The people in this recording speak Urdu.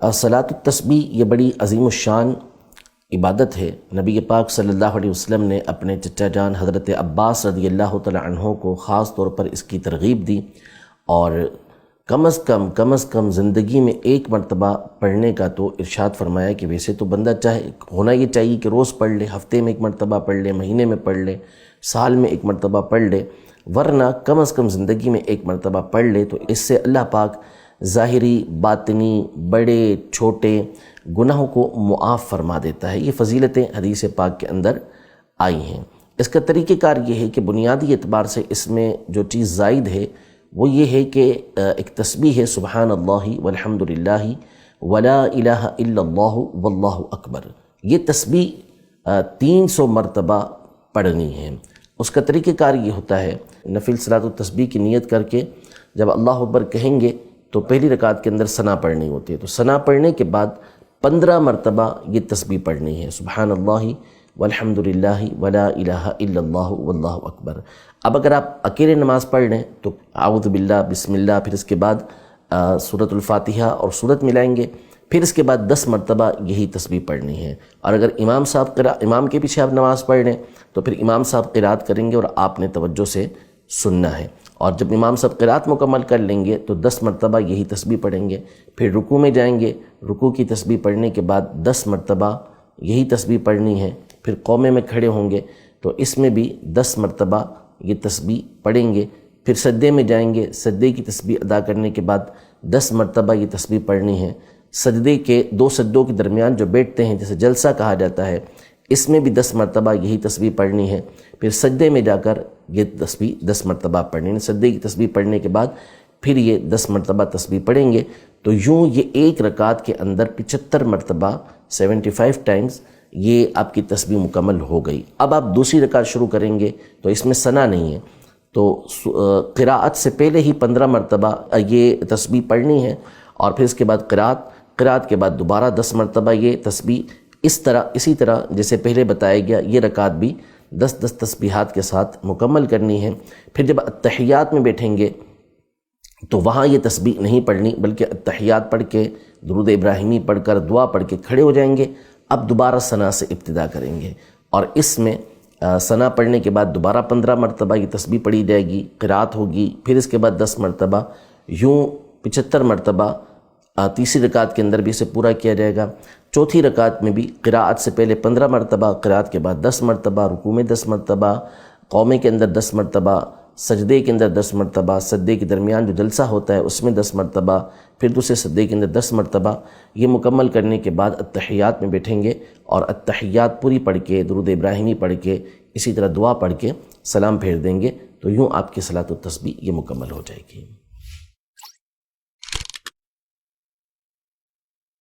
صلاۃ التسبیح یہ بڑی عظیم الشان عبادت ہے۔ نبی پاک صلی اللہ علیہ وسلم نے اپنے چچا جان حضرت عباس رضی اللہ تعالی عنہ کو خاص طور پر اس کی ترغیب دی، اور کم از کم زندگی میں ایک مرتبہ پڑھنے کا تو ارشاد فرمایا کہ ویسے تو بندہ چاہے ہونا یہ چاہیے کہ روز پڑھ لے، ہفتے میں ایک مرتبہ پڑھ لے، مہینے میں پڑھ لے، سال میں ایک مرتبہ پڑھ لے، ورنہ کم از کم زندگی میں ایک مرتبہ پڑھ لے تو اس سے اللہ پاک ظاہری باطنی بڑے چھوٹے گناہوں کو معاف فرما دیتا ہے۔ یہ فضیلتیں حدیث پاک کے اندر آئی ہیں۔ اس کا طریقہ کار یہ ہے کہ بنیادی اعتبار سے اس میں جو چیز زائد ہے وہ یہ ہے کہ ایک تسبیح ہے سبحان اللہ والحمد للہ ولا الہ الا اللہ واللہ اکبر۔ یہ تسبیح 300 مرتبہ پڑھنی ہے۔ اس کا طریقہ کار یہ ہوتا ہے، نفل صلاۃ التسبیح کی نیت کر کے جب اللہ اکبر کہیں گے تو پہلی رکعت کے اندر ثنا پڑھنی ہوتی ہے، تو ثنا پڑھنے کے بعد 15 مرتبہ یہ تسبیح پڑھنی ہے سبحان اللہ والحمد للہ ولا الہ الا اللہ واللہ اکبر۔ اب اگر آپ اکیلے نماز پڑھ لیں تو اعوذ باللہ بسم اللہ، پھر اس کے بعد سورۃ الفاتحہ اور سورت ملائیں گے، پھر اس کے بعد 10 مرتبہ یہی تسبیح پڑھنی ہے۔ اور اگر امام کے پیچھے آپ نماز پڑھ لیں تو پھر امام صاحب قرات کریں گے اور آپ نے توجہ سے سننا ہے، اور جب امام صاحب قرات مکمل کر لیں گے تو 10 مرتبہ یہی تسبیح پڑھیں گے، پھر رکوع میں جائیں گے، رکوع کی تسبیح پڑھنے کے بعد 10 مرتبہ یہی تسبیح پڑھنی ہے، پھر قومے میں کھڑے ہوں گے تو اس میں بھی 10 مرتبہ یہ تسبیح پڑھیں گے، پھر سجدے میں جائیں گے، سجدے کی تسبیح ادا کرنے کے بعد 10 مرتبہ یہ تسبیح پڑھنی ہے۔ سجدے کے 2 سجدوں کے درمیان جو بیٹھتے ہیں جسے جلسہ کہا جاتا ہے، اس میں بھی 10 مرتبہ یہی تسبیح پڑھنی ہے، پھر سجدے میں جا کر یہ تسبیح 10 مرتبہ پڑھنی ہے۔ سجدے کی تسبیح پڑھنے کے بعد پھر یہ 10 مرتبہ تسبیح پڑھیں گے، تو یوں یہ ایک رکعت کے اندر 75 مرتبہ 75 ٹائمز یہ آپ کی تسبیح مکمل ہو گئی۔ اب آپ دوسری رکعت شروع کریں گے تو اس میں ثنا نہیں ہے، تو قراءت سے پہلے ہی 15 مرتبہ یہ تسبیح پڑھنی ہے، اور پھر اس کے بعد قراءت کے بعد دوبارہ 10 مرتبہ یہ تسبیح اسی طرح جیسے پہلے بتایا گیا یہ رکعت بھی 10 تسبیحات کے ساتھ مکمل کرنی ہے۔ پھر جب اتحیات میں بیٹھیں گے تو وہاں یہ تسبیح نہیں پڑھنی، بلکہ اتحیات پڑھ کے درود ابراہیمی پڑھ کر دعا پڑھ کے کھڑے ہو جائیں گے، اب دوبارہ ثنا سے ابتدا کریں گے، اور اس میں ثنا پڑھنے کے بعد دوبارہ 15 مرتبہ یہ تسبیح پڑھی جائے گی، قرات ہوگی، پھر اس کے بعد 10 مرتبہ، یوں 75 مرتبہ تیسری رکعت کے اندر بھی اسے پورا کیا جائے گا۔ چوتھی رکعت میں بھی قراءت سے پہلے 15 مرتبہ، قراءت کے بعد 10 مرتبہ، رکوع میں 10 مرتبہ، قومے کے اندر 10 مرتبہ، سجدے کے اندر 10 مرتبہ، سجدے کے درمیان جو جلسہ ہوتا ہے اس میں 10 مرتبہ، پھر دوسرے سجدے کے اندر 10 مرتبہ۔ یہ مکمل کرنے کے بعد اتحیات میں بیٹھیں گے، اور اتحیات پوری پڑھ کے درود ابراہیمی پڑھ کے اسی طرح دعا پڑھ کے سلام پھیر دیں گے، تو یوں آپ کی صلاۃ التسبیح یہ مکمل ہو جائے گی۔